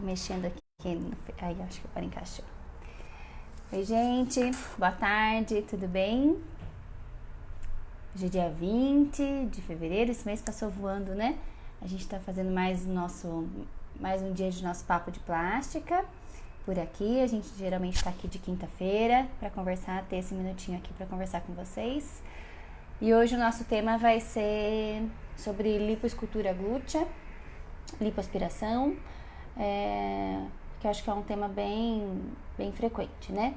Tô mexendo aqui. Aí, acho que agora encaixou. Oi, gente. Boa tarde, tudo bem? Hoje é dia 20 de fevereiro. Esse mês passou voando, né? A gente tá fazendo mais um dia de nosso papo de plástica por aqui. A gente geralmente tá aqui de quinta-feira para conversar, ter esse minutinho aqui para conversar com vocês. E hoje o nosso tema vai ser sobre lipoescultura glútea, lipoaspiração, que eu acho que é um tema bem frequente, né?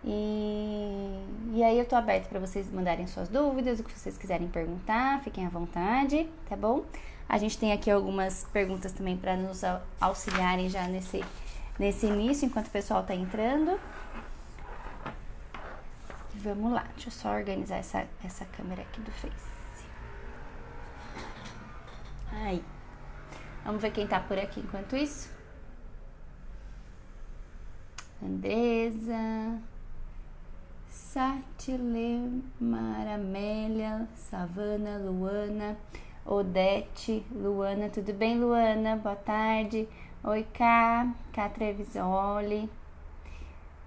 E aí eu tô aberta para vocês mandarem suas dúvidas, o que vocês quiserem perguntar, fiquem à vontade, tá bom? A gente tem aqui algumas perguntas também para nos auxiliarem já nesse início, enquanto o pessoal tá entrando. Vamos lá, deixa eu só organizar essa câmera aqui do Face. Aí. Vamos ver quem tá por aqui enquanto isso. Andresa, Satile, Maramélia, Savana, Luana, Odete, Luana, tudo bem, Luana? Boa tarde. Oi, Cá Trevisoli,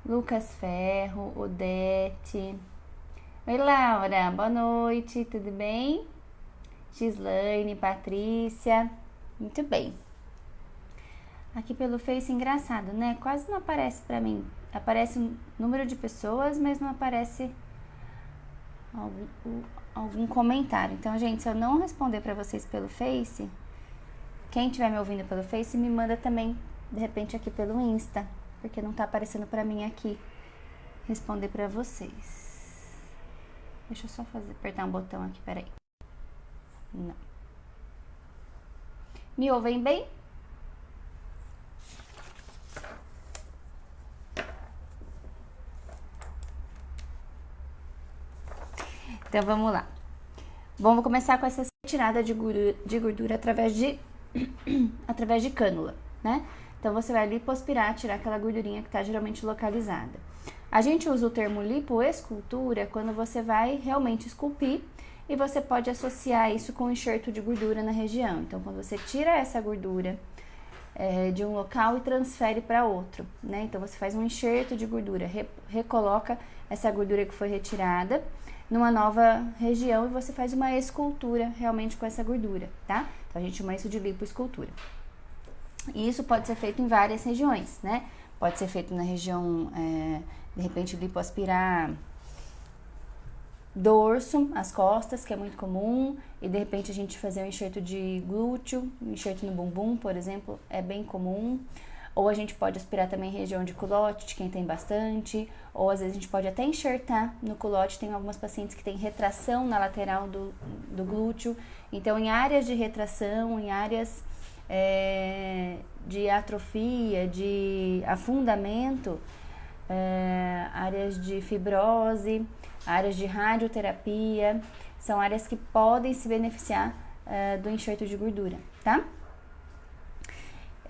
Lucas Ferro, Odete. Oi, Laura, boa noite, tudo bem? Gislaine, Patrícia, muito bem. Aqui pelo Face, engraçado, né? Quase não aparece pra mim. Aparece um número de pessoas, mas não aparece algum comentário. Então, gente, se eu não responder pra vocês pelo Face, quem estiver me ouvindo pelo Face, me manda também, de repente, aqui pelo Insta. Porque não tá aparecendo pra mim aqui responder pra vocês. Deixa eu só apertar um botão aqui, peraí. Não. Me ouvem bem? Então, vamos lá. Bom, vou começar com essa retirada de gordura através de cânula, né? Então, você vai lipoaspirar, tirar aquela gordurinha que está geralmente localizada. A gente usa o termo lipoescultura quando você vai realmente esculpir e você pode associar isso com enxerto de gordura na região. Então, quando você tira essa gordura de um local e transfere para outro, né? Então, você faz um enxerto de gordura, recoloca essa gordura que foi retirada numa nova região e você faz uma escultura realmente com essa gordura, tá? Então, a gente chama isso de lipoescultura. E isso pode ser feito em várias regiões, né? Pode ser feito na região, de repente, lipoaspirar dorso, as costas, que é muito comum, e de repente a gente fazer um enxerto de glúteo, um enxerto no bumbum, por exemplo, é bem comum. Ou a gente pode aspirar também região de culote, de quem tem bastante, ou às vezes a gente pode até enxertar no culote. Tem algumas pacientes que têm retração na lateral do glúteo. Então, em áreas de retração, em áreas de atrofia, de afundamento, áreas de fibrose, áreas de radioterapia, são áreas que podem se beneficiar do enxerto de gordura, tá?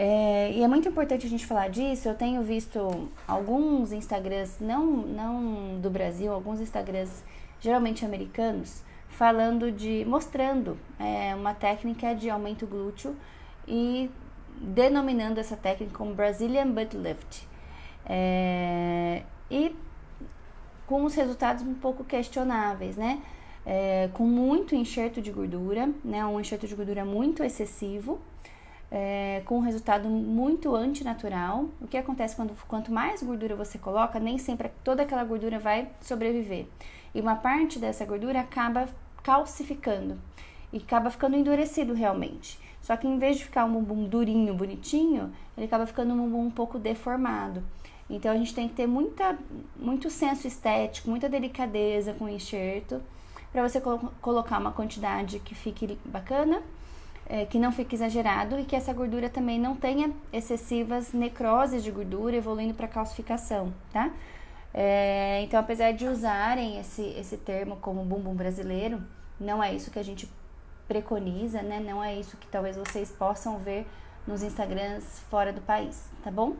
E é muito importante a gente falar disso. Eu tenho visto alguns Instagrams, não do Brasil, alguns Instagrams geralmente americanos, mostrando uma técnica de aumento glúteo e denominando essa técnica como Brazilian Butt Lift. E com os resultados um pouco questionáveis, né? Com muito enxerto de gordura, né? Um enxerto de gordura muito excessivo, com um resultado muito antinatural. O que acontece quanto mais gordura você coloca, nem sempre toda aquela gordura vai sobreviver. E uma parte dessa gordura acaba calcificando e acaba ficando endurecido realmente. Só que em vez de ficar um bumbum durinho, bonitinho, ele acaba ficando um bumbum um pouco deformado. Então a gente tem que ter muito senso estético, muita delicadeza com o enxerto, para você colocar uma quantidade que fique bacana, que não fique exagerado e que essa gordura também não tenha excessivas necroses de gordura evoluindo para calcificação, tá? Então, apesar de usarem esse termo como bumbum brasileiro, não é isso que a gente preconiza, né? Não é isso que talvez vocês possam ver nos Instagrams fora do país, tá bom?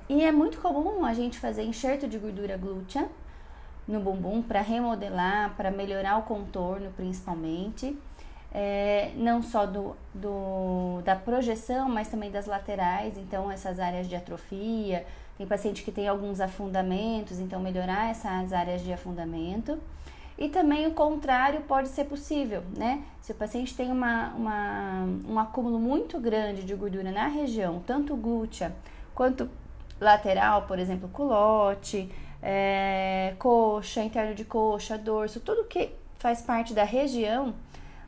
E é muito comum a gente fazer enxerto de gordura glútea no bumbum para remodelar, para melhorar o contorno principalmente. não só da projeção, mas também das laterais, então essas áreas de atrofia. Tem paciente que tem alguns afundamentos, então melhorar essas áreas de afundamento. E também o contrário pode ser possível, né? Se o paciente tem um acúmulo muito grande de gordura na região, tanto glútea quanto lateral, por exemplo, culote, coxa, interno de coxa, dorso, tudo que faz parte da região,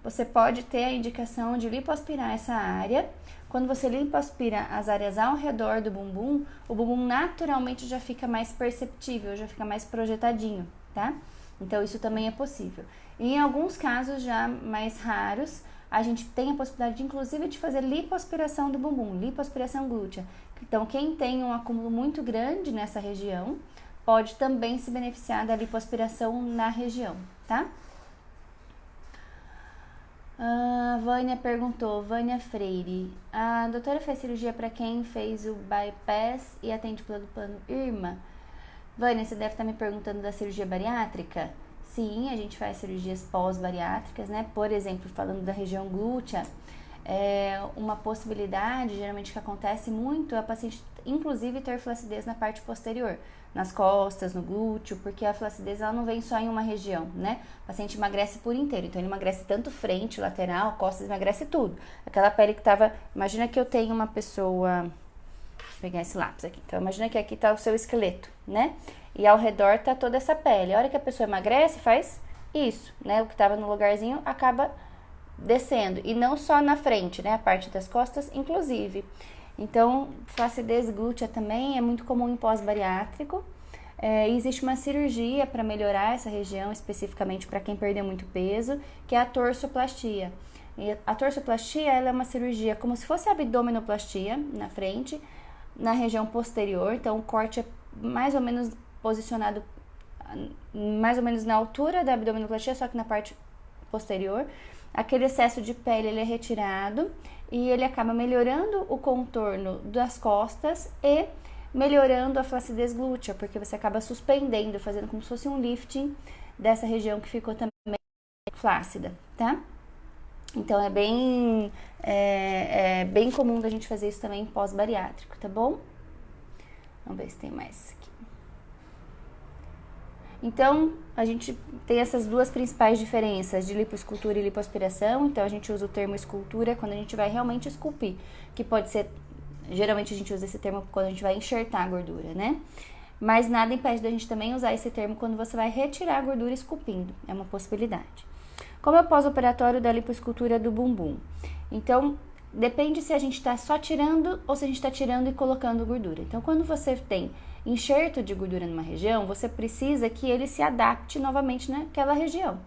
você pode ter a indicação de lipoaspirar essa área. Quando você lipoaspira as áreas ao redor do bumbum, o bumbum naturalmente já fica mais perceptível, já fica mais projetadinho, tá? Então, isso também é possível. E em alguns casos já mais raros, a gente tem a possibilidade, inclusive, de fazer lipoaspiração do bumbum, lipoaspiração glútea. Então, quem tem um acúmulo muito grande nessa região, pode também se beneficiar da lipoaspiração na região, tá? Vânia perguntou, Vânia Freire, a doutora fez cirurgia para quem fez o bypass e atende pelo plano IRMA? Vânia, você deve estar me perguntando da cirurgia bariátrica? Sim, a gente faz cirurgias pós-bariátricas, né? Por exemplo, falando da região glútea, uma possibilidade, geralmente que acontece muito, é a paciente, inclusive, ter flacidez na parte posterior, nas costas, no glúteo, porque a flacidez ela não vem só em uma região, né? O paciente emagrece por inteiro, então ele emagrece tanto frente, lateral, costas, emagrece tudo. Aquela pele que tava... Imagina que eu tenho uma pessoa... Vou pegar esse lápis aqui. Então, imagina que aqui tá o seu esqueleto, né? E ao redor tá toda essa pele. A hora que a pessoa emagrece, faz isso, né? O que tava no lugarzinho acaba descendo. E não só na frente, né? A parte das costas, inclusive. Então, flacidez glútea também é muito comum em pós-bariátrico. Existe uma cirurgia para melhorar essa região, especificamente para quem perdeu muito peso, que é a torsoplastia. E a torsoplastia ela é uma cirurgia como se fosse a abdominoplastia na frente, na região posterior. Então, o corte é mais ou menos posicionado mais ou menos na altura da abdominoplastia, só que na parte posterior. Aquele excesso de pele ele é retirado e ele acaba melhorando o contorno das costas e melhorando a flacidez glútea, porque você acaba suspendendo, fazendo como se fosse um lifting dessa região que ficou também flácida, tá? Então, é bem comum da gente fazer isso também pós-bariátrico, tá bom? Vamos ver se tem mais aqui. Então, a gente tem essas duas principais diferenças de lipoescultura e lipoaspiração. Então, a gente usa o termo escultura quando a gente vai realmente esculpir, que pode ser... Geralmente, a gente usa esse termo quando a gente vai enxertar a gordura, né? Mas nada impede da gente também usar esse termo quando você vai retirar a gordura esculpindo. É uma possibilidade. Como é o pós-operatório da lipoescultura do bumbum? Então, depende se a gente está só tirando ou se a gente está tirando e colocando gordura. Então, quando você tem enxerto de gordura numa região, você precisa que ele se adapte novamente naquela região.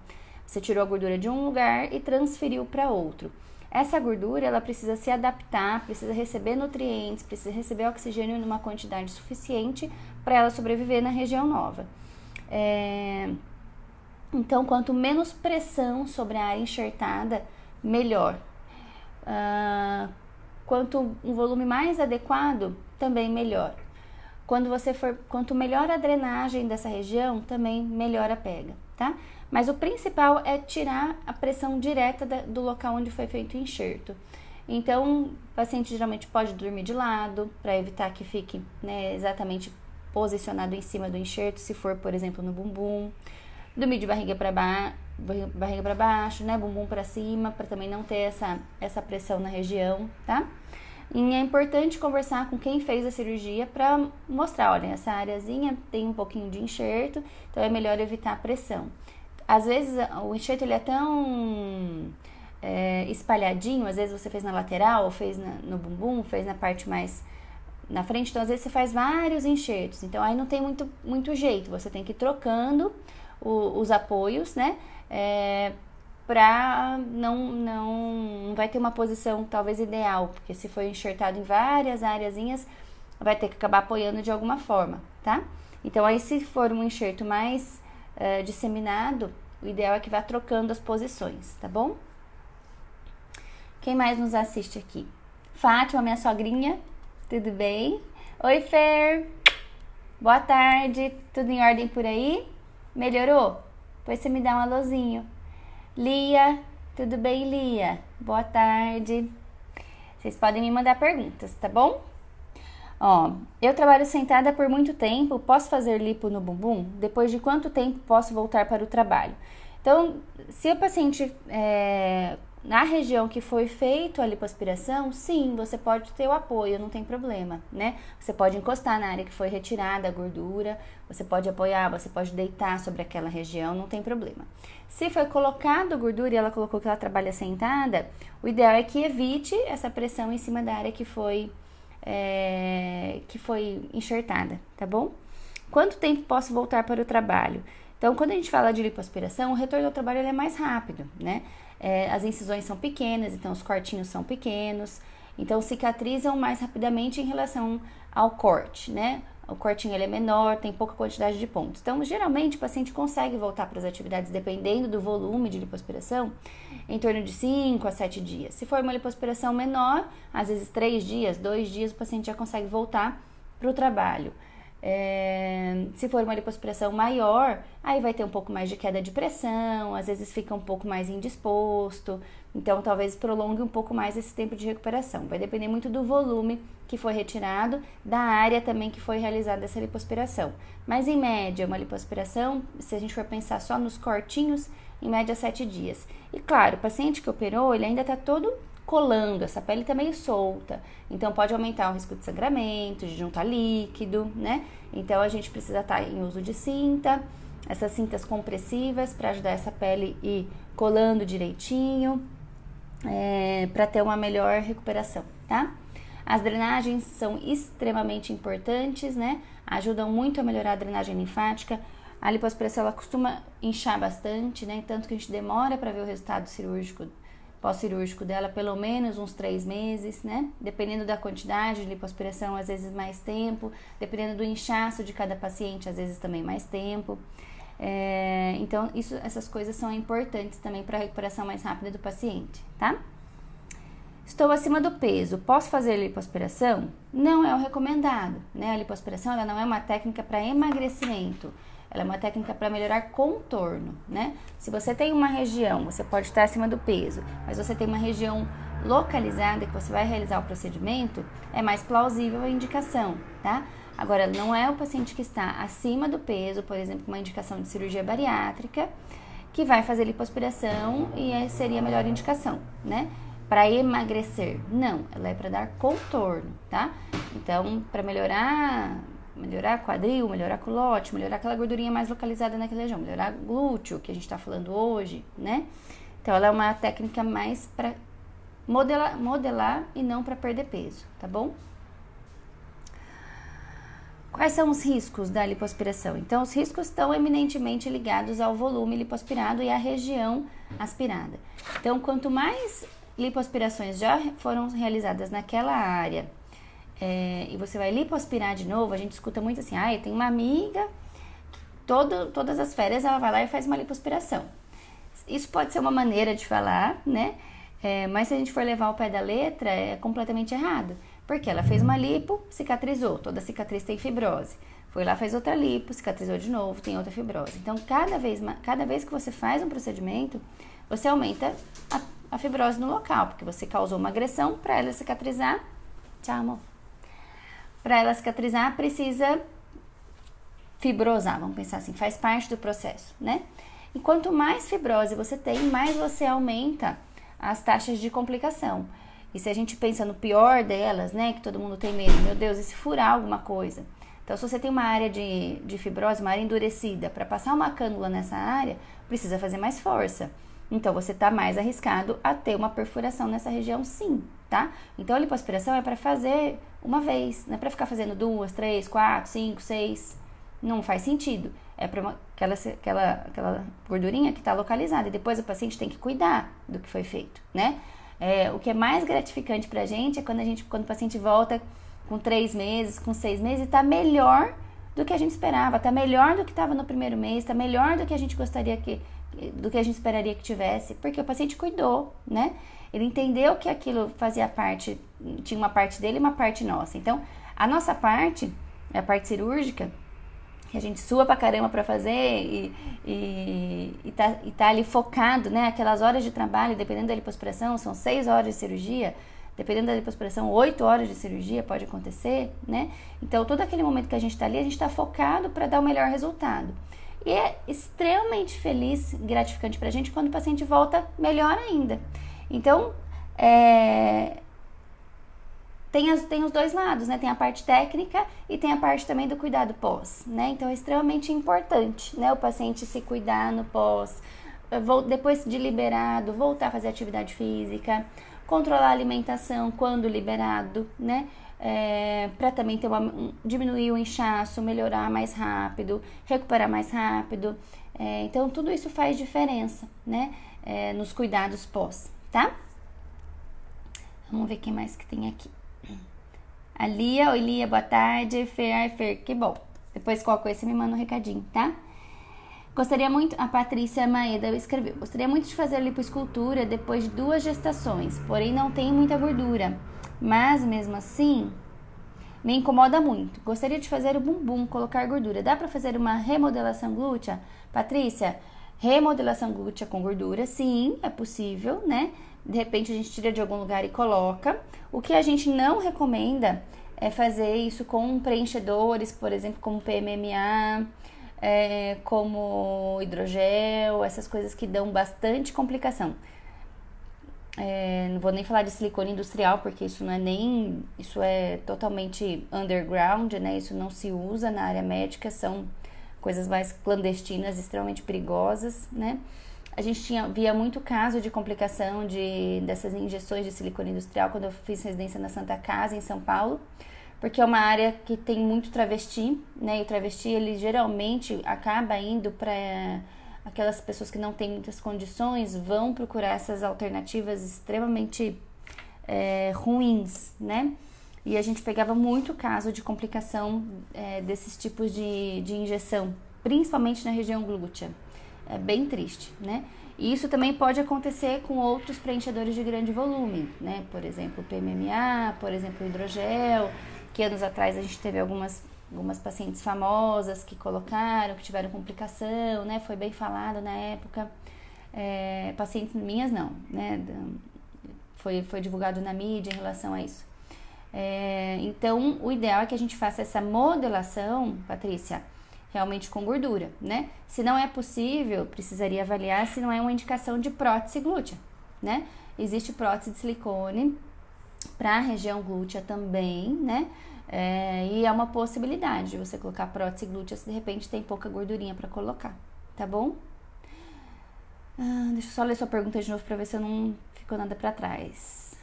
Você tirou a gordura de um lugar e transferiu para outro. Essa gordura, ela precisa se adaptar, precisa receber nutrientes, precisa receber oxigênio numa quantidade suficiente para ela sobreviver na região nova. Então, quanto menos pressão sobre a área enxertada, melhor. Quanto um volume mais adequado, também melhor. Quanto melhor a drenagem dessa região, também melhor a pega, tá? Mas o principal é tirar a pressão direta do local onde foi feito o enxerto. Então, o paciente geralmente pode dormir de lado, para evitar que fique, né, exatamente posicionado em cima do enxerto, se for, por exemplo, no bumbum. Dormir de barriga para baixo, né, bumbum para cima, para também não ter essa pressão na região, tá? E é importante conversar com quem fez a cirurgia para mostrar, olha, essa areazinha tem um pouquinho de enxerto, então é melhor evitar a pressão. Às vezes o enxerto ele é tão espalhadinho, às vezes você fez na lateral, ou fez no bumbum, fez na parte mais na frente, então às vezes você faz vários enxertos, então aí não tem muito jeito, você tem que ir trocando os apoios, né, para não vai ter uma posição talvez ideal, porque se for enxertado em várias areazinhas, vai ter que acabar apoiando de alguma forma, tá? Então aí se for um enxerto mais disseminado, o ideal é que vá trocando as posições, tá bom? Quem mais nos assiste aqui? Fátima, minha sogrinha, tudo bem? Oi, Fer! Boa tarde, tudo em ordem por aí? Melhorou? Depois você me dá um alôzinho. Lia, Tudo bem, Lia? Boa tarde. Vocês podem me mandar perguntas, tá bom? Ó, eu trabalho sentada por muito tempo, posso fazer lipo no bumbum? Depois de quanto tempo posso voltar para o trabalho? Então, se o paciente na região que foi feito a lipoaspiração, sim, você pode ter o apoio, não tem problema, né? Você pode encostar na área que foi retirada a gordura, você pode apoiar, você pode deitar sobre aquela região, não tem problema. Se foi colocado gordura e ela colocou que ela trabalha sentada, o ideal é que evite essa pressão em cima da área que foi enxertada, tá bom? Quanto tempo posso voltar para o trabalho? Então, quando a gente fala de lipoaspiração, o retorno ao trabalho é mais rápido, né? As incisões são pequenas, então os cortinhos são pequenos, então cicatrizam mais rapidamente em relação ao corte, né? O cortinho ele é menor, tem pouca quantidade de pontos. Então, geralmente, o paciente consegue voltar para as atividades, dependendo do volume de lipoaspiração, em torno de 5 a 7 dias. Se for uma lipoaspiração menor, às vezes 3 dias, 2 dias, o paciente já consegue voltar para o trabalho. Se for uma lipoaspiração maior, aí vai ter um pouco mais de queda de pressão, às vezes fica um pouco mais indisposto, então talvez prolongue um pouco mais esse tempo de recuperação. Vai depender muito do volume que foi retirado, da área também que foi realizada essa lipoaspiração. Mas em média, uma lipoaspiração, se a gente for pensar só nos cortinhos, em média 7 dias. E claro, o paciente que operou, ele ainda está todo colando, essa pele tá meio solta, então pode aumentar o risco de sangramento, de juntar líquido, né? Então a gente precisa estar em uso de cinta, essas cintas compressivas para ajudar essa pele a ir colando direitinho, para ter uma melhor recuperação, tá? As drenagens são extremamente importantes, né? Ajudam muito a melhorar a drenagem linfática. A lipoaspiração ela costuma inchar bastante, né? Tanto que a gente demora para ver o resultado cirúrgico pós-cirúrgico dela, pelo menos uns 3 meses, né? Dependendo da quantidade de lipoaspiração, às vezes mais tempo. Dependendo do inchaço de cada paciente, às vezes também mais tempo. Então, essas coisas são importantes também para a recuperação mais rápida do paciente, tá? Estou acima do peso, posso fazer lipoaspiração? Não é o recomendado, né? A lipoaspiração ela não é uma técnica para emagrecimento. Ela é uma técnica para melhorar contorno, né? Se você tem uma região, você pode estar acima do peso, mas você tem uma região localizada que você vai realizar o procedimento, é mais plausível a indicação, tá? Agora, não é o paciente que está acima do peso, por exemplo, uma indicação de cirurgia bariátrica, que vai fazer lipoaspiração e seria a melhor indicação, né? Para emagrecer, não, ela é para dar contorno, tá? Então, para melhorar quadril, melhorar culote, melhorar aquela gordurinha mais localizada naquela região, melhorar glúteo, que a gente tá falando hoje, né? Então, ela é uma técnica mais para modelar e não para perder peso, tá bom? Quais são os riscos da lipoaspiração? Então, os riscos estão eminentemente ligados ao volume lipoaspirado e à região aspirada. Então, quanto mais lipoaspirações já foram realizadas naquela área, e você vai lipoaspirar de novo, a gente escuta muito assim, eu tenho uma amiga, todas as férias ela vai lá e faz uma lipoaspiração. Isso pode ser uma maneira de falar, né? Mas se a gente for levar ao pé da letra, é completamente errado. Porque ela fez uma lipo, cicatrizou, toda cicatriz tem fibrose. Foi lá, fez outra lipo, cicatrizou de novo, tem outra fibrose. Então, cada vez que você faz um procedimento, você aumenta a fibrose no local, porque você causou uma agressão, para ela cicatrizar, tchau, amor. Para ela cicatrizar, precisa fibrosar, vamos pensar assim, faz parte do processo, né? E quanto mais fibrose você tem, mais você aumenta as taxas de complicação. E se a gente pensa no pior delas, né, que todo mundo tem medo, meu Deus, e se furar alguma coisa? Então, se você tem uma área de fibrose, uma área endurecida, para passar uma cânula nessa área, precisa fazer mais força. Então, você está mais arriscado a ter uma perfuração nessa região, sim, tá? Então, a lipoaspiração é para fazer uma vez, não é para ficar fazendo 2, 3, 4, 5, 6. Não faz sentido. É para aquela gordurinha que está localizada. E depois o paciente tem que cuidar do que foi feito, né? O que é mais gratificante pra gente é quando o paciente volta com 3 meses, com 6 meses e tá melhor do que a gente esperava, tá melhor do que estava no primeiro mês, tá melhor do que a gente do que a gente esperaria que tivesse, porque o paciente cuidou, né? Ele entendeu que aquilo fazia parte, tinha uma parte dele e uma parte nossa. Então, a nossa parte, a parte cirúrgica, que a gente sua pra caramba pra fazer e tá ali focado, né? Aquelas horas de trabalho, dependendo da lipoaspiração, são 6 horas de cirurgia, dependendo da lipoaspiração, 8 horas de cirurgia pode acontecer, né? Então, todo aquele momento que a gente tá ali, a gente tá focado para dar o melhor resultado. E é extremamente feliz, gratificante pra gente quando o paciente volta melhor ainda. Então, tem os dois lados, né? Tem a parte técnica e tem a parte também do cuidado pós, né? Então é extremamente importante, né? O paciente se cuidar no pós, depois de liberado, voltar a fazer atividade física, controlar a alimentação quando liberado, né? Para também ter diminuir o inchaço, melhorar mais rápido, recuperar mais rápido. Então tudo isso faz diferença, né? Nos cuidados pós, tá? Vamos ver quem mais que tem aqui. A Lia, oi Lia, boa tarde. Fer, que bom. Depois qualquer coisa você me manda um recadinho, tá? Gostaria muito, a Patrícia Maeda escreveu, gostaria muito de fazer lipoescultura depois de 2 gestações, porém não tenho muita gordura, mas mesmo assim me incomoda muito. Gostaria de fazer o bumbum, colocar gordura. Dá pra fazer uma remodelação glútea? Patrícia, remodelação glútea com gordura, sim, é possível, né? De repente a gente tira de algum lugar e coloca. O que a gente não recomenda é fazer isso com preenchedores, por exemplo, como PMMA, como hidrogel, essas coisas que dão bastante complicação. Não vou nem falar de silicone industrial, porque isso não é nem... Isso é totalmente underground, né? Isso não se usa na área médica, são coisas mais clandestinas, extremamente perigosas, né? A gente via muito caso de complicação dessas injeções de silicone industrial quando eu fiz residência na Santa Casa, em São Paulo, porque é uma área que tem muito travesti, né? E o travesti, ele geralmente acaba indo para aquelas pessoas que não têm muitas condições, vão procurar essas alternativas extremamente ruins, né? E a gente pegava muito caso de complicação desses tipos de injeção, principalmente na região glútea. É bem triste, né? E isso também pode acontecer com outros preenchedores de grande volume, né? Por exemplo, PMMA, por exemplo, hidrogel, que anos atrás a gente teve algumas pacientes famosas que colocaram, que tiveram complicação, né? Foi bem falado na época. Pacientes minhas não, né? Foi divulgado na mídia em relação a isso. Então, o ideal é que a gente faça essa modelação, Patrícia, realmente com gordura, né? Se não é possível, precisaria avaliar se não é uma indicação de prótese glútea, né? Existe prótese de silicone para a região glútea também, né? E é uma possibilidade de você colocar prótese glútea se de repente tem pouca gordurinha para colocar, tá bom? Deixa eu só ler sua pergunta de novo para ver se eu não ficou nada para trás.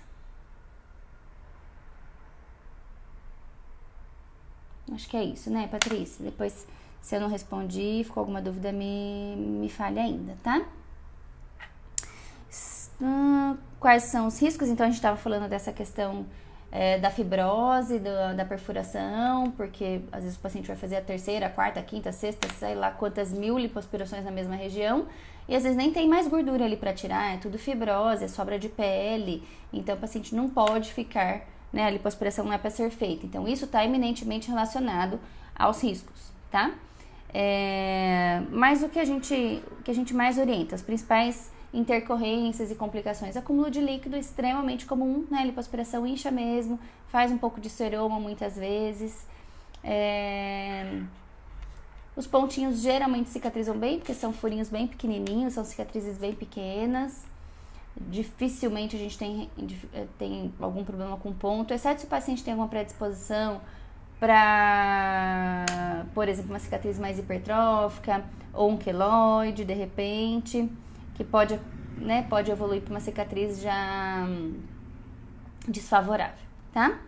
Acho que é isso, né, Patrícia? Depois, se eu não respondi, ficou alguma dúvida, me fale ainda, tá? Quais são os riscos? Então, a gente estava falando dessa questão da fibrose, da perfuração, porque às vezes o paciente vai fazer a 3ª, a 4ª, a 5ª, a 6ª, sei lá quantas mil lipoaspirações na mesma região, e às vezes nem tem mais gordura ali para tirar, é tudo fibrose, é sobra de pele, então o paciente não pode ficar, né, a lipoaspiração não é para ser feita. Então, isso está eminentemente relacionado aos riscos, tá? Mas o que a gente mais orienta, as principais intercorrências e complicações, acúmulo de líquido extremamente comum, né? Lipoaspiração incha mesmo, faz um pouco de seroma muitas vezes. Os pontinhos geralmente cicatrizam bem, porque são furinhos bem pequenininhos, são cicatrizes bem pequenas. Dificilmente a gente tem algum problema com ponto, exceto se o paciente tem alguma predisposição para, por exemplo, uma cicatriz mais hipertrófica ou um queloide, de repente, que pode evoluir para uma cicatriz já desfavorável, tá?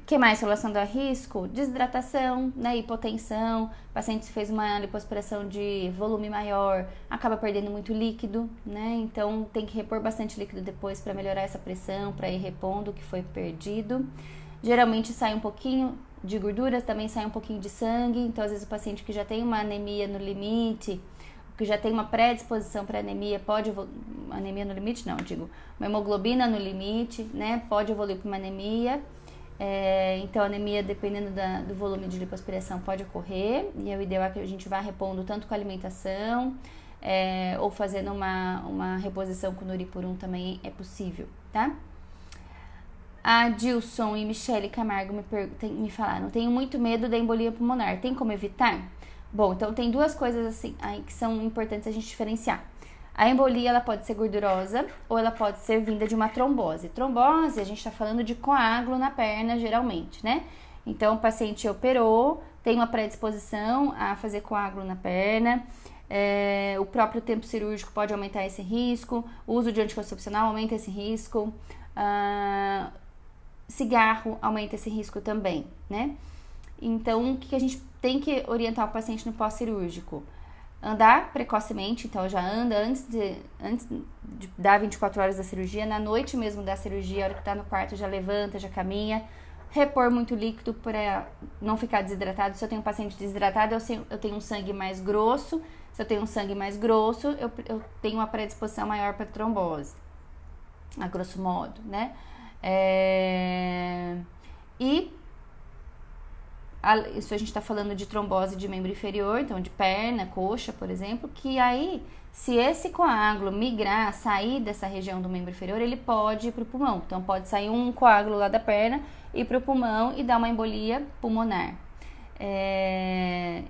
Que mais relacionado a risco? Desidratação, né, hipotensão, o paciente fez uma lipoaspiração de volume maior, acaba perdendo muito líquido, né? Então tem que repor bastante líquido depois para melhorar essa pressão, para ir repondo o que foi perdido. Geralmente sai um pouquinho de gordura, também sai um pouquinho de sangue, então às vezes o paciente que já tem uma anemia no limite, que já tem uma predisposição para anemia, anemia no limite não, digo, uma hemoglobina no limite, né, pode evoluir para uma anemia, Então, anemia, dependendo do volume de lipoaspiração, pode ocorrer. E o ideal é que a gente vá repondo tanto com a alimentação, ou fazendo uma reposição com Nuripurum também é possível, tá? A Dilson e Michele Camargo me falaram: tenho muito medo da embolia pulmonar, tem como evitar? Bom, então tem duas coisas assim aí que são importantes a gente diferenciar. A embolia, ela pode ser gordurosa ou ela pode ser vinda de uma trombose. Trombose, a gente está falando de coágulo na perna, geralmente, né? Então, o paciente operou, tem uma predisposição a fazer coágulo na perna, o próprio tempo cirúrgico pode aumentar esse risco, o uso de anticoncepcional aumenta esse risco, cigarro aumenta esse risco também, né? Então, o que a gente tem que orientar o paciente no pós-cirúrgico? Andar precocemente, então já anda antes de dar 24 horas da cirurgia, na noite mesmo da cirurgia, a hora que tá no quarto já levanta, já caminha, repor muito líquido para não ficar desidratado. Se eu tenho um paciente desidratado, eu tenho um sangue mais grosso. Se eu tenho um sangue mais grosso, eu tenho uma predisposição maior para trombose, a grosso modo, né? Isso a gente está falando de trombose de membro inferior, então de perna, coxa, por exemplo, que aí, se esse coágulo migrar, sair dessa região do membro inferior, ele pode ir para o pulmão. Então, pode sair um coágulo lá da perna, ir para o pulmão e dar uma embolia pulmonar.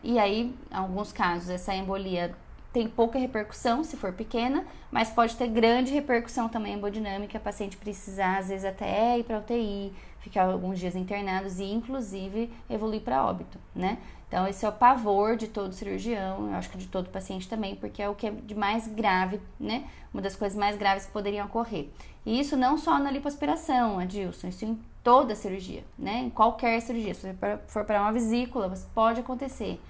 E aí, em alguns casos, essa embolia tem pouca repercussão, se for pequena, mas pode ter grande repercussão também hemodinâmica, a paciente precisar, às vezes, até ir para UTI, ficar alguns dias internados e, inclusive, evoluir para óbito, né? Então, esse é o pavor de todo cirurgião, eu acho que de todo paciente também, porque é o que é de mais grave, né? Uma das coisas mais graves que poderiam ocorrer. E isso não só na lipoaspiração, Adilson, isso em toda cirurgia, né? Em qualquer cirurgia. Se você for para uma vesícula, pode acontecer.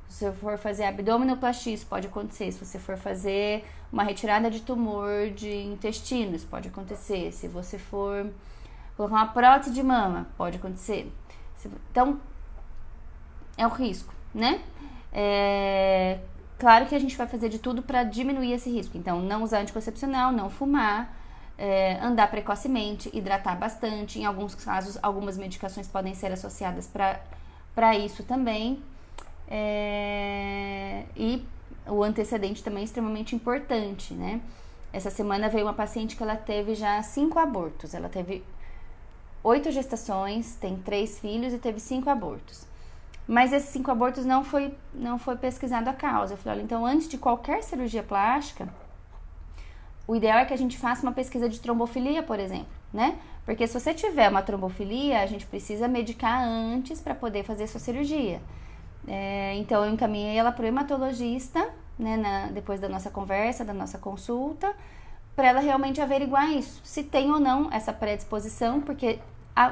Se você for fazer abdominoplastia, isso pode acontecer. Se você for fazer uma retirada de tumor de intestino, isso pode acontecer. Se você for colocar uma prótese de mama, pode acontecer. Então, é o risco, né? Claro que a gente vai fazer de tudo para diminuir esse risco. Então, não usar anticoncepcional, não fumar, andar precocemente, hidratar bastante. Em alguns casos, algumas medicações podem ser associadas para isso também. E o antecedente também é extremamente importante, né? Essa semana veio uma paciente que ela teve já 5 abortos. Ela teve 8 gestações, tem 3 filhos e teve 5 abortos. Mas esses 5 abortos não foi pesquisado a causa. Eu falei, olha, então antes de qualquer cirurgia plástica, o ideal é que a gente faça uma pesquisa de trombofilia, por exemplo, né? Porque se você tiver uma trombofilia, a gente precisa medicar antes para poder fazer a sua cirurgia. Então, eu encaminhei ela para o hematologista, né, depois da nossa conversa, da nossa consulta, para ela realmente averiguar isso, se tem ou não essa predisposição, porque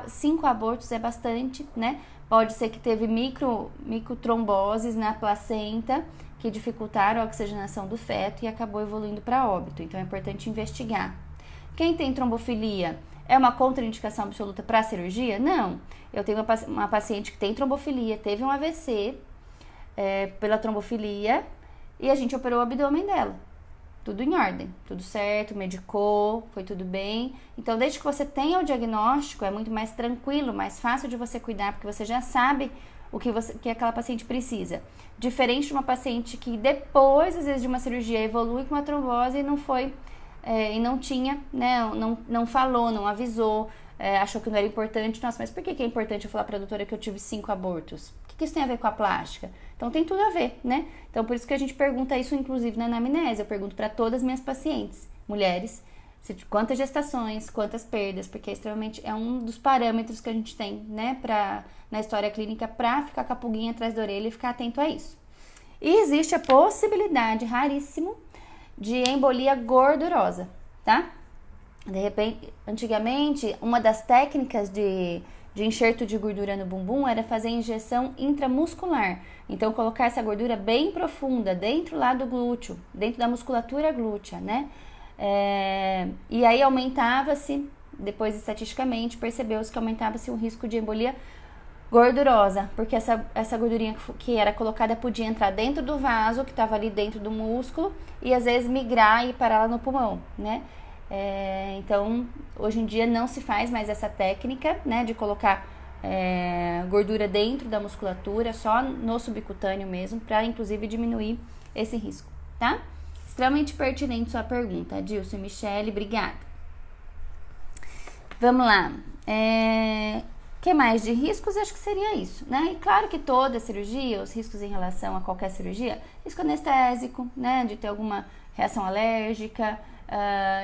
5 abortos é bastante, né? Pode ser que teve microtromboses na placenta que dificultaram a oxigenação do feto e acabou evoluindo para óbito. Então, é importante investigar. Quem tem trombofilia é uma contraindicação absoluta para a cirurgia? Não. Eu tenho uma paciente que tem trombofilia, teve um AVC pela trombofilia e a gente operou o abdômen dela. Tudo em ordem, tudo certo, medicou, foi tudo bem. Então, desde que você tenha o diagnóstico, é muito mais tranquilo, mais fácil de você cuidar, porque você já sabe o que aquela paciente precisa. Diferente de uma paciente que depois, às vezes, de uma cirurgia, evolui com uma trombose e não foi, e não tinha, né, não falou, não avisou, achou que não era importante. Nossa, mas por que é importante eu falar para a doutora que eu tive 5 abortos? O que isso tem a ver com a plástica? Então, tem tudo a ver, né? Então, por isso que a gente pergunta isso, inclusive, na anamnese. Eu pergunto para todas as minhas pacientes, mulheres, quantas gestações, quantas perdas, porque é um dos parâmetros que a gente tem, né, na história clínica, para ficar com a pulguinha atrás da orelha e ficar atento a isso. E existe a possibilidade, raríssimo, de embolia gordurosa, tá? De repente, antigamente, uma das técnicas de enxerto de gordura no bumbum era fazer injeção intramuscular. Então, colocar essa gordura bem profunda, dentro lá do glúteo, dentro da musculatura glútea, né? E aí aumentava-se, depois estatisticamente, percebeu-se que aumentava-se o risco de embolia gordurosa, porque essa gordurinha que era colocada podia entrar dentro do vaso, que estava ali dentro do músculo, e às vezes migrar e parar lá no pulmão, né? Então, hoje em dia não se faz mais essa técnica, né, de colocar gordura dentro da musculatura, só no subcutâneo mesmo, para inclusive diminuir esse risco, tá? Extremamente pertinente sua pergunta, Dilson e Michele, obrigada. Vamos lá. Que mais de riscos? Acho que seria isso, né? E claro que toda cirurgia, os riscos em relação a qualquer cirurgia, risco anestésico, né? De ter alguma reação alérgica,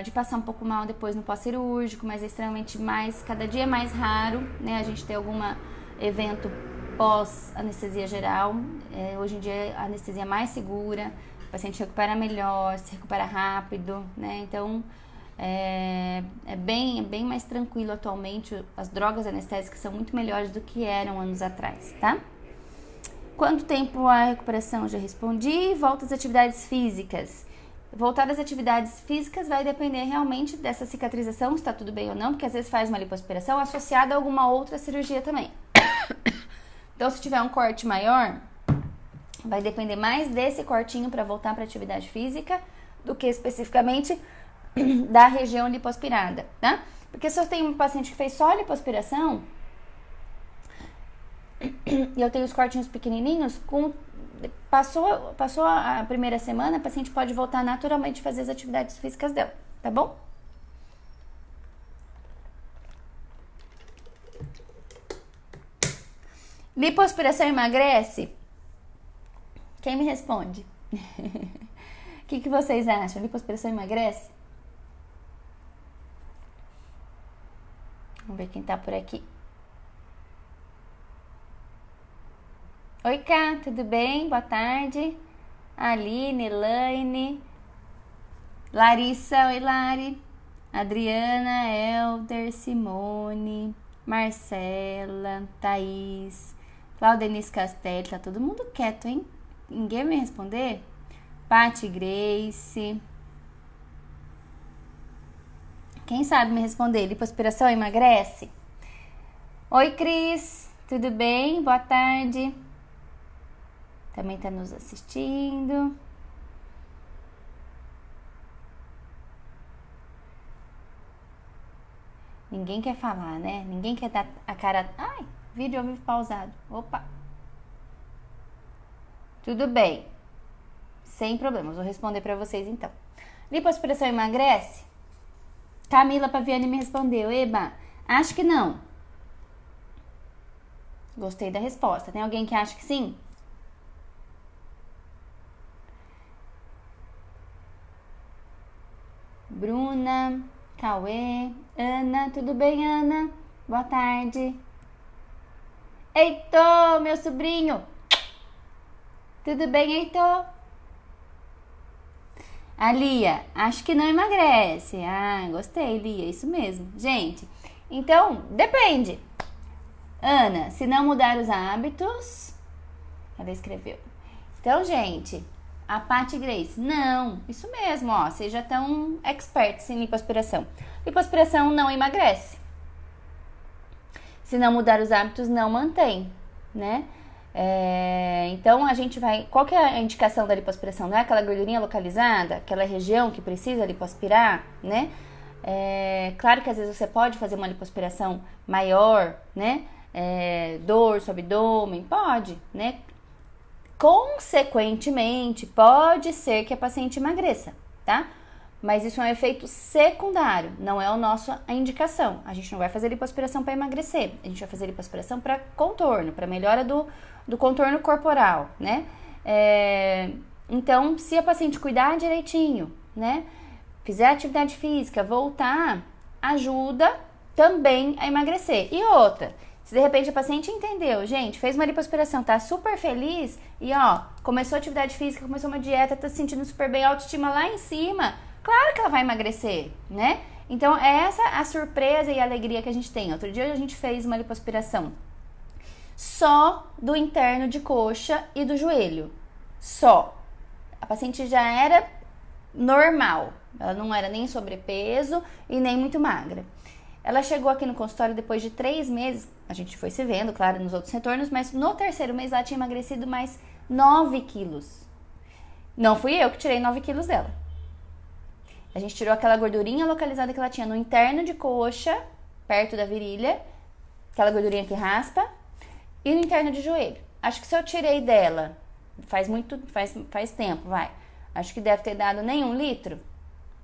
de passar um pouco mal depois no pós-cirúrgico, mas é extremamente cada dia mais raro, né? A gente ter algum evento pós-anestesia geral. Hoje em dia a anestesia é mais segura, o paciente recupera melhor, se recupera rápido, né? Então é bem mais tranquilo atualmente. As drogas anestésicas são muito melhores do que eram anos atrás, tá? Quanto tempo a recuperação? Já respondi. Volta às atividades físicas. Voltar às atividades físicas vai depender realmente dessa cicatrização, se tá tudo bem ou não, porque às vezes faz uma lipoaspiração associada a alguma outra cirurgia também. Então, se tiver um corte maior, vai depender mais desse cortinho para voltar para atividade física do que especificamente da região lipoaspirada, tá? Porque se eu tenho um paciente que fez só lipoaspiração e eu tenho os cortinhos pequenininhos, passou a primeira semana, a paciente pode voltar naturalmente a fazer as atividades físicas dela, tá bom? Lipoaspiração emagrece? Quem me responde? O que vocês acham? Lipoaspiração emagrece? Vamos ver quem tá por aqui. Oi, Cá, tudo bem? Boa tarde. Aline, Elaine, Larissa, oi, Lari. Adriana, Helder, Simone, Marcela, Thaís, Claudenice Castelli, tá todo mundo quieto, hein? Ninguém vai me responder? Pati Grace. Quem sabe me responder? Lipoaspiração emagrece? Oi, Cris, tudo bem? Boa tarde. Também tá nos assistindo. Ninguém quer falar, né? Ninguém quer dar a cara... Ai, vídeo ao vivo pausado. Opa. Tudo bem. Sem problemas. Vou responder pra vocês, então. Lipoaspiração emagrece? Camila Paviani me respondeu. Eba, acho que não. Gostei da resposta. Tem alguém que acha que sim? Bruna, Cauê, Ana, tudo bem, Ana? Boa tarde. Heitor, meu sobrinho. Tudo bem, Heitor? A Lia, acho que não emagrece. Ah, gostei, Lia, isso mesmo. Gente, então, depende. Ana, se não mudar os hábitos... Ela escreveu. Então, gente... A Pati Grace, não, isso mesmo, ó, vocês já estão experts em lipoaspiração. Lipoaspiração não emagrece. Se não mudar os hábitos, não mantém, né? Então, a gente vai... Qual que é a indicação da lipoaspiração? Não é aquela gordurinha localizada? Aquela região que precisa lipoaspirar, né? Claro que às vezes você pode fazer uma lipoaspiração maior, né? Dorso, abdômen, pode, né? Consequentemente, pode ser que a paciente emagreça, tá? Mas isso é um efeito secundário, não é a indicação. A gente não vai fazer lipoaspiração para emagrecer, a gente vai fazer lipoaspiração para contorno, para melhora do contorno corporal, né? Então, se a paciente cuidar direitinho, né? Fizer atividade física, voltar, ajuda também a emagrecer. E outra... Se de repente a paciente entendeu, gente, fez uma lipoaspiração, tá super feliz e ó, começou atividade física, começou uma dieta, tá se sentindo super bem, autoestima lá em cima, claro que ela vai emagrecer, né? Então, essa é a surpresa e a alegria que a gente tem. Outro dia a gente fez uma lipoaspiração só do interno de coxa e do joelho, só. A paciente já era normal, ela não era nem sobrepeso e nem muito magra. Ela chegou aqui no consultório depois de 3 meses, a gente foi se vendo, claro, nos outros retornos, mas no 3º mês ela tinha emagrecido mais 9 quilos. Não fui eu que tirei 9 quilos dela. A gente tirou aquela gordurinha localizada que ela tinha no interno de coxa, perto da virilha, aquela gordurinha que raspa, e no interno de joelho. Acho que se eu tirei dela, faz tempo, acho que deve ter dado nem 1 litro.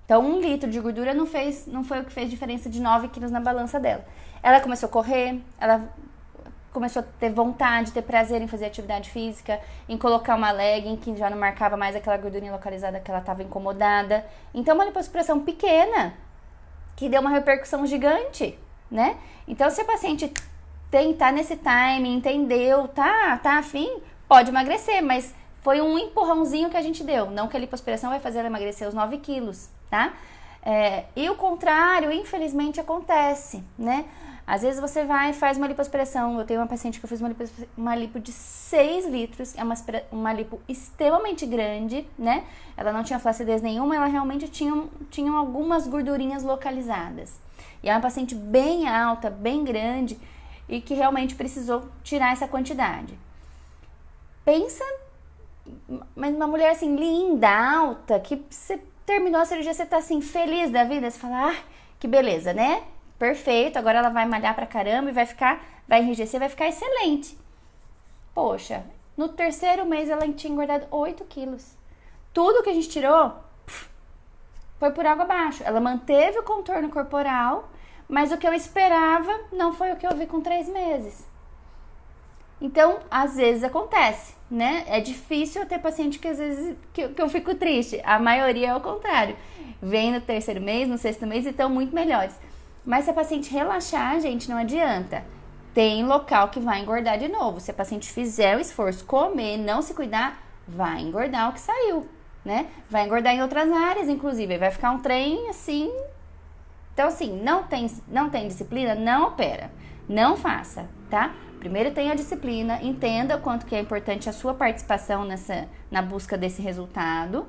Então, 1 litro de gordura não foi o que fez diferença de 9 quilos na balança dela. Ela começou a correr, ela começou a ter vontade, ter prazer em fazer atividade física, em colocar uma legging que já não marcava mais aquela gordurinha localizada que ela estava incomodada. Então, uma lipoaspiração pequena, que deu uma repercussão gigante, né? Então, se a paciente tá nesse time, entendeu, tá afim, pode emagrecer, mas foi um empurrãozinho que a gente deu. Não que a lipoaspiração vai fazer ela emagrecer os 9 quilos, tá? E o contrário, infelizmente, acontece, né? Às vezes você vai e faz uma lipoaspiração. Eu tenho uma paciente que eu fiz uma lipo de 6 litros, é uma lipo extremamente grande, né? Ela não tinha flacidez nenhuma, ela realmente tinha algumas gordurinhas localizadas. E é uma paciente bem alta, bem grande, e que realmente precisou tirar essa quantidade. Pensa, mas uma mulher assim, linda, alta, que você terminou a cirurgia, você tá assim, feliz da vida, você fala, que beleza, né? Perfeito, agora ela vai malhar pra caramba e vai enrijecer, vai ficar excelente. Poxa, no 3º mês ela tinha engordado 8 quilos. Tudo que a gente tirou foi por água abaixo. Ela manteve o contorno corporal, mas o que eu esperava não foi o que eu vi com 3 meses. Então, às vezes acontece, né? É difícil eu ter paciente que às vezes que eu fico triste. A maioria é o contrário. Vem no 3º mês, no 6º mês e estão muito melhores. Mas se a paciente relaxar, gente, não adianta. Tem local que vai engordar de novo. Se a paciente fizer o esforço, comer, não se cuidar, vai engordar o que saiu, né? Vai engordar em outras áreas, inclusive. Vai ficar um trem assim. Então, assim, não tem disciplina, não opera. Não faça, tá? Primeiro tenha a disciplina, entenda o quanto que é importante a sua participação na busca desse resultado,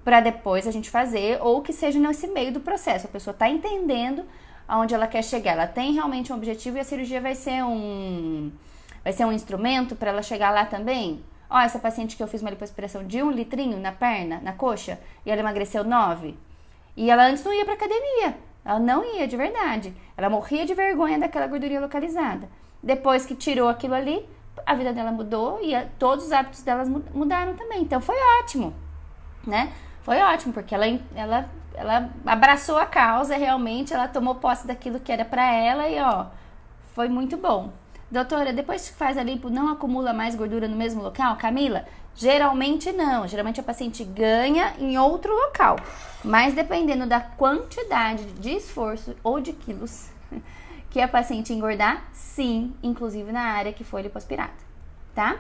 para depois a gente fazer, ou que seja nesse meio do processo. A pessoa tá entendendo aonde ela quer chegar. Ela tem realmente um objetivo e a cirurgia vai ser um instrumento para ela chegar lá também. Essa paciente que eu fiz uma lipoaspiração de 1 litrinho na perna, na coxa, e ela emagreceu 9. E ela antes não ia pra academia. Ela não ia, de verdade. Ela morria de vergonha daquela gordurinha localizada. Depois que tirou aquilo ali, a vida dela mudou e todos os hábitos delas mudaram também. Então foi ótimo, né? Foi ótimo, porque ela abraçou a causa, realmente, ela tomou posse daquilo que era pra ela e, foi muito bom. Doutora, depois que faz a lipo, não acumula mais gordura no mesmo local? Camila, geralmente não. Geralmente a paciente ganha em outro local. Mas dependendo da quantidade de esforço ou de quilos que a paciente engordar, sim, inclusive na área que foi lipoaspirada, tá?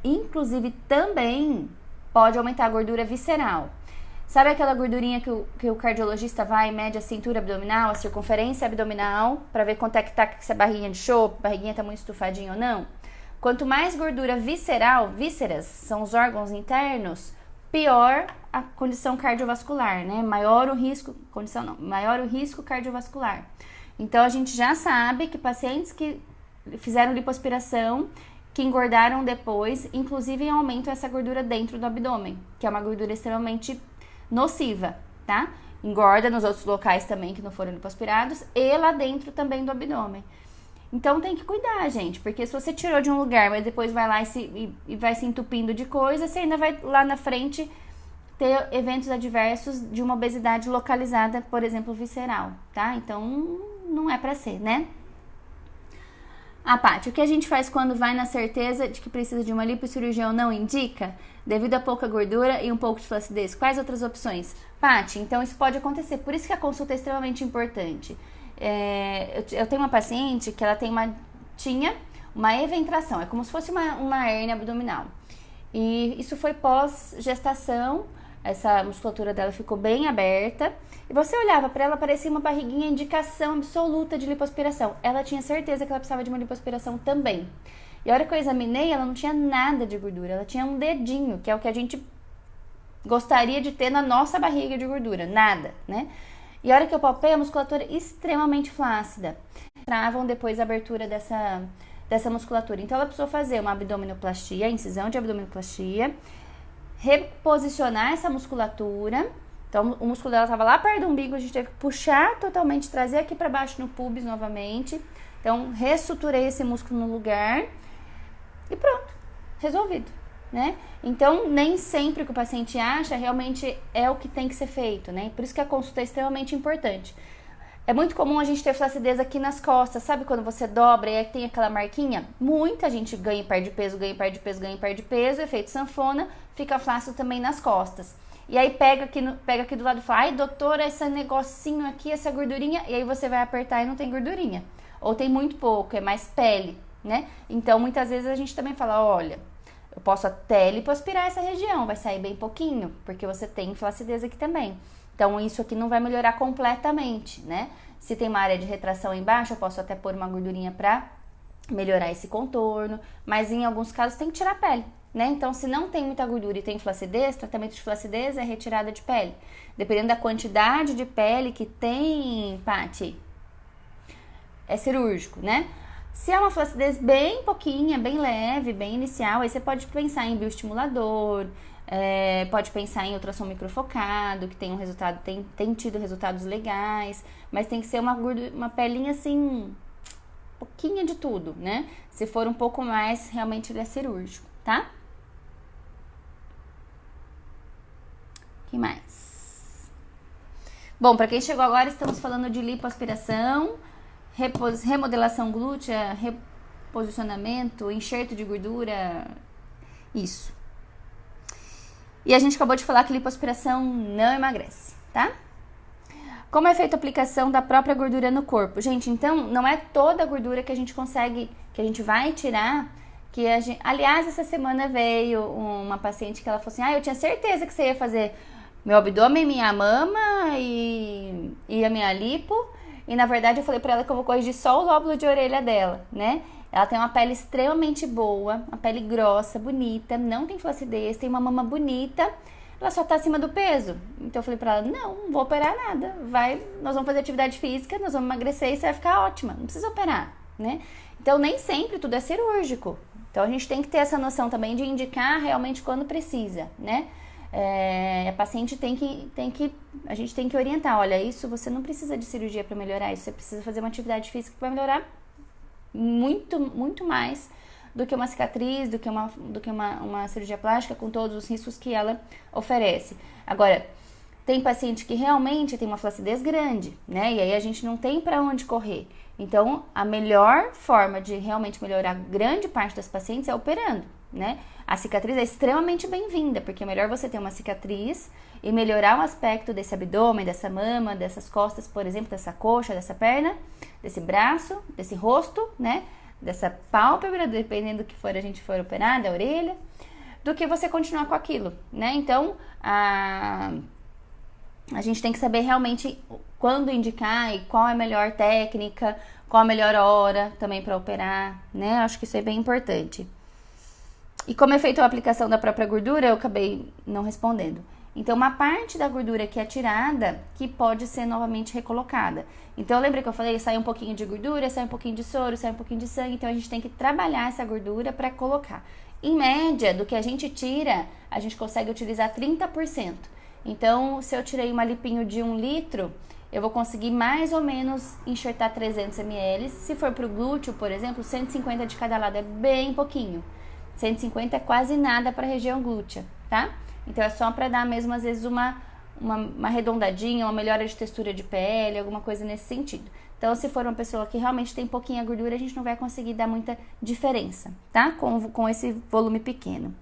Inclusive também pode aumentar a gordura visceral. Sabe aquela gordurinha que o cardiologista vai e mede a cintura abdominal, a circunferência abdominal, para ver quanto é que tá com essa barriguinha de chope, barriguinha tá muito estufadinha ou não? Quanto mais gordura visceral, vísceras são os órgãos internos, pior a condição cardiovascular, né? Maior o risco cardiovascular. Então a gente já sabe que pacientes que fizeram lipoaspiração, que engordaram depois, inclusive aumentam essa gordura dentro do abdômen, que é uma gordura extremamente nociva, tá? Engorda nos outros locais também que não foram lipoaspirados e lá dentro também do abdômen. Então tem que cuidar, gente, porque se você tirou de um lugar, mas depois vai lá e vai se entupindo de coisa, você ainda vai lá na frente ter eventos adversos de uma obesidade localizada, por exemplo, visceral, tá? Então não é pra ser, né? Paty, o que a gente faz quando vai na certeza de que precisa de uma lipocirurgia ou não indica? Devido a pouca gordura e um pouco de flacidez, quais outras opções? Paty, então isso pode acontecer, por isso que a consulta é extremamente importante. Eu tenho uma paciente que ela tinha uma eventração, é como se fosse uma hérnia abdominal. E isso foi pós-gestação, essa musculatura dela ficou bem aberta. E você olhava para ela, parecia uma barriguinha, indicação absoluta de lipoaspiração. Ela tinha certeza que ela precisava de uma lipoaspiração também. E a hora que eu examinei, ela não tinha nada de gordura, ela tinha um dedinho, que é o que a gente gostaria de ter na nossa barriga de gordura, nada, né? E a hora que eu palpei, a musculatura extremamente flácida. Travam depois a abertura dessa musculatura. Então ela precisou fazer uma abdominoplastia, incisão de abdominoplastia, reposicionar essa musculatura. Então, o músculo dela tava lá perto do umbigo, a gente teve que puxar totalmente, trazer aqui para baixo no pubis novamente. Então, reestruturei esse músculo no lugar e pronto, resolvido, né? Então, nem sempre o que o paciente acha realmente é o que tem que ser feito, né? Por isso que a consulta é extremamente importante. É muito comum a gente ter flacidez aqui nas costas, sabe quando você dobra e aí tem aquela marquinha? Muita gente ganha e perde peso, ganha e perde peso, ganha e perde peso, efeito sanfona, fica flácido também nas costas. E aí pega aqui do lado e fala, ai doutora, esse negocinho aqui, essa gordurinha, e aí você vai apertar e não tem gordurinha. Ou tem muito pouco, é mais pele, né? Então muitas vezes a gente também fala, olha, eu posso até lipoaspirar essa região, vai sair bem pouquinho, porque você tem flacidez aqui também. Então, isso aqui não vai melhorar completamente, né? Se tem uma área de retração embaixo, eu posso até pôr uma gordurinha pra melhorar esse contorno, mas em alguns casos tem que tirar a pele, né? Então, se não tem muita gordura e tem flacidez, tratamento de flacidez é retirada de pele. Dependendo da quantidade de pele que tem, Paty, é cirúrgico, né? Se é uma flacidez bem pouquinha, bem leve, bem inicial, aí você pode pensar em bioestimulador, pode pensar em ultrassom microfocado, que tem um resultado, tem tido resultados legais, mas tem que ser uma pelinha assim, pouquinha de tudo, né? Se for um pouco mais, realmente ele é cirúrgico, tá? O que mais? Bom, para quem chegou agora, estamos falando de lipoaspiração, remodelação glútea, reposicionamento, enxerto de gordura, isso. E a gente acabou de falar que lipoaspiração não emagrece, tá? Como é feita a aplicação da própria gordura no corpo? Gente, então, não é toda a gordura que a gente consegue, que a gente vai tirar, que a gente... Aliás, essa semana veio uma paciente que ela falou assim, eu tinha certeza que você ia fazer meu abdômen, minha mama e a minha lipo, e na verdade eu falei pra ela que eu vou corrigir só o lóbulo de orelha dela, né? Ela tem uma pele extremamente boa, uma pele grossa, bonita, não tem flacidez, tem uma mama bonita, ela só tá acima do peso. Então eu falei pra ela, não vou operar nada, nós vamos fazer atividade física, nós vamos emagrecer e você vai ficar ótima, não precisa operar, né? Então nem sempre tudo é cirúrgico. Então a gente tem que ter essa noção também de indicar realmente quando precisa, né? A paciente a gente tem que orientar, olha, isso você não precisa de cirurgia para melhorar isso, você precisa fazer uma atividade física para melhorar muito, muito mais do que uma cicatriz, do que uma cirurgia plástica com todos os riscos que ela oferece. Agora, tem paciente que realmente tem uma flacidez grande, né? E aí a gente não tem para onde correr. Então, a melhor forma de realmente melhorar grande parte das pacientes é operando, né? A cicatriz é extremamente bem-vinda, porque é melhor você ter uma cicatriz e melhorar o aspecto desse abdômen, dessa mama, dessas costas, por exemplo, dessa coxa, dessa perna, desse braço, desse rosto, né? Dessa pálpebra, dependendo do que a gente for operar, da orelha, do que você continuar com aquilo, né? Então, a gente tem que saber realmente quando indicar e qual é a melhor técnica, qual a melhor hora também para operar, né? Acho que isso é bem importante. E como é feita a aplicação da própria gordura, eu acabei não respondendo. Então, uma parte da gordura que é tirada, que pode ser novamente recolocada. Então, lembra que eu falei, sai um pouquinho de gordura, sai um pouquinho de soro, sai um pouquinho de sangue. Então, a gente tem que trabalhar essa gordura para colocar. Em média, do que a gente tira, a gente consegue utilizar 30%. Então, se eu tirei uma lipinho de 1 litro, eu vou conseguir mais ou menos enxertar 300 ml. Se for para o glúteo, por exemplo, 150 de cada lado, é bem pouquinho. 150 é quase nada para a região glútea, tá? Então é só para dar mesmo, às vezes, uma arredondadinha, uma melhora de textura de pele, alguma coisa nesse sentido. Então, se for uma pessoa que realmente tem pouquinha gordura, a gente não vai conseguir dar muita diferença, tá? Com esse volume pequeno.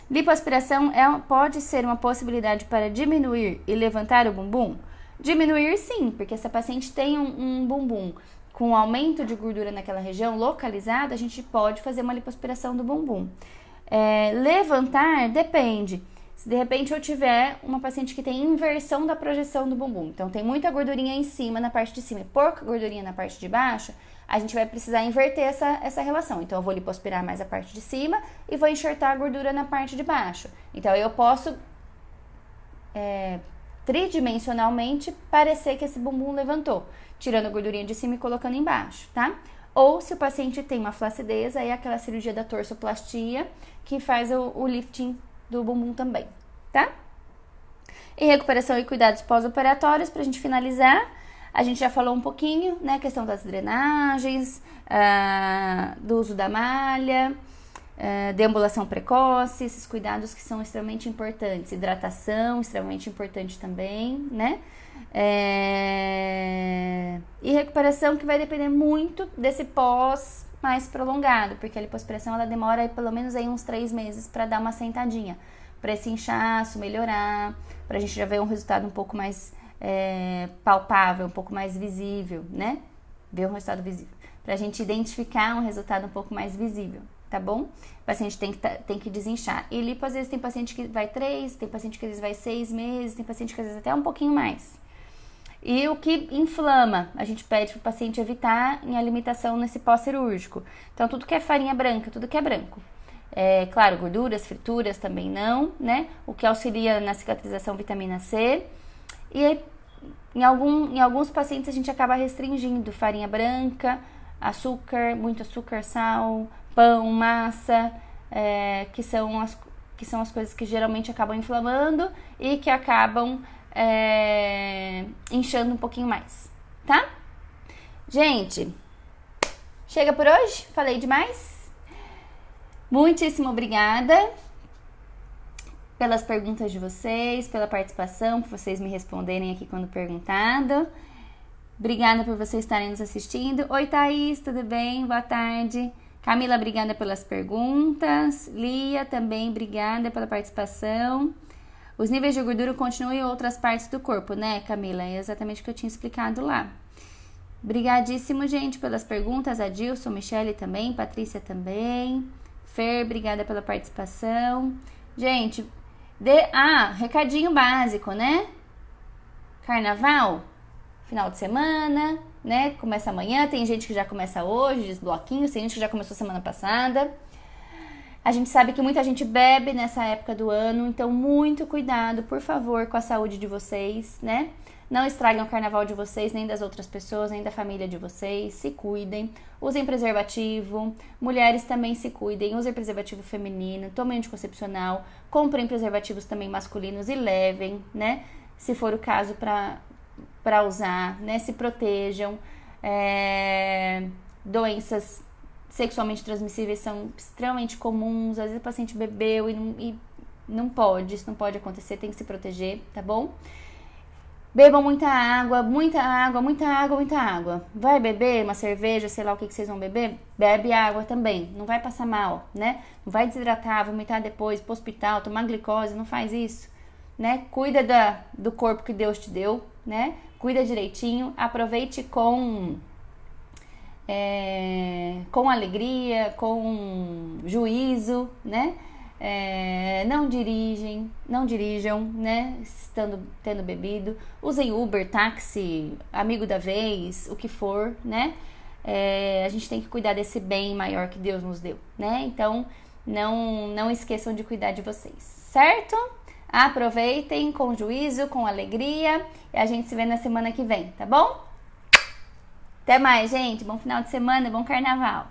Lipoaspiração pode ser uma possibilidade para diminuir e levantar o bumbum? Diminuir sim, porque se a paciente tem um bumbum com aumento de gordura naquela região localizada, a gente pode fazer uma lipoaspiração do bumbum. Levantar depende. Se de repente eu tiver uma paciente que tem inversão da projeção do bumbum, então tem muita gordurinha em cima, na parte de cima, e pouca gordurinha na parte de baixo, a gente vai precisar inverter essa relação. Então eu vou lipoaspirar mais a parte de cima e vou enxertar a gordura na parte de baixo. Então eu posso tridimensionalmente parecer que esse bumbum levantou, tirando a gordurinha de cima e colocando embaixo, tá? Ou se o paciente tem uma flacidez, aí é aquela cirurgia da torsoplastia que faz o lifting do bumbum também, tá? E recuperação e cuidados pós-operatórios, pra gente finalizar. A gente já falou um pouquinho, né? Questão das drenagens, do uso da malha, deambulação precoce, esses cuidados que são extremamente importantes. Hidratação, extremamente importante também, né? E recuperação que vai depender muito desse pós mais prolongado, porque a lipoaspiração ela demora aí, pelo menos aí uns 3 meses para dar uma sentadinha, para esse inchaço melhorar, para a gente já ver um resultado um pouco mais palpável, um pouco mais visível, né? Ver um resultado visível, para a gente identificar um resultado um pouco mais visível, tá bom? O paciente tem que desinchar. E lipo, às vezes, tem paciente que vai 3, tem paciente que às vezes vai 6 meses, tem paciente que às vezes até um pouquinho mais. E o que inflama, a gente pede para o paciente evitar em alimentação nesse pós-cirúrgico. Então, tudo que é farinha branca, tudo que é branco. Claro, gorduras, frituras também não, né? O que auxilia na cicatrização, vitamina C. E em alguns pacientes a gente acaba restringindo farinha branca, açúcar, muito açúcar, sal, pão, massa, que são as coisas que geralmente acabam inflamando e que acabam inchando um pouquinho mais, tá? Gente, chega por hoje? Falei demais? Muitíssimo obrigada pelas perguntas de vocês, pela participação, por vocês me responderem aqui quando perguntado. Obrigada por vocês estarem nos assistindo. Oi, Thaís, tudo bem? Boa tarde. Camila, obrigada pelas perguntas. Lia, também, obrigada pela participação. Os níveis de gordura continuam em outras partes do corpo, né, Camila? É exatamente o que eu tinha explicado lá. Obrigadíssimo, gente, pelas perguntas. Adilson, Michele também, Patrícia também. Fer, obrigada pela participação. Gente, recadinho básico, né? Carnaval, final de semana, né? Começa amanhã, tem gente que já começa hoje, os bloquinhos, tem gente que já começou semana passada. A gente sabe que muita gente bebe nessa época do ano, então muito cuidado, por favor, com a saúde de vocês, né? Não estraguem o carnaval de vocês, nem das outras pessoas, nem da família de vocês. Se cuidem, usem preservativo. Mulheres também se cuidem, usem preservativo feminino, tomem anticoncepcional, comprem preservativos também masculinos e levem, né? Se for o caso, para usar, né? Se protejam. Doenças sexualmente transmissíveis são extremamente comuns. Às vezes o paciente bebeu e não pode, isso não pode acontecer, tem que se proteger, tá bom? Bebam muita água, muita água, muita água, muita água. Vai beber uma cerveja, sei lá o que vocês vão beber? Bebe água também, não vai passar mal, né? Não vai desidratar, vomitar depois, ir pro hospital, tomar glicose, não faz isso, né? Cuida do corpo que Deus te deu, né? Cuida direitinho, aproveite com alegria, com juízo, né? Não dirijam, né? Tendo bebido. Usem Uber, táxi, amigo da vez, o que for, né? A gente tem que cuidar desse bem maior que Deus nos deu, né? Então, não esqueçam de cuidar de vocês, certo? Aproveitem com juízo, com alegria, e a gente se vê na semana que vem, tá bom? Até mais, gente. Bom final de semana, bom carnaval.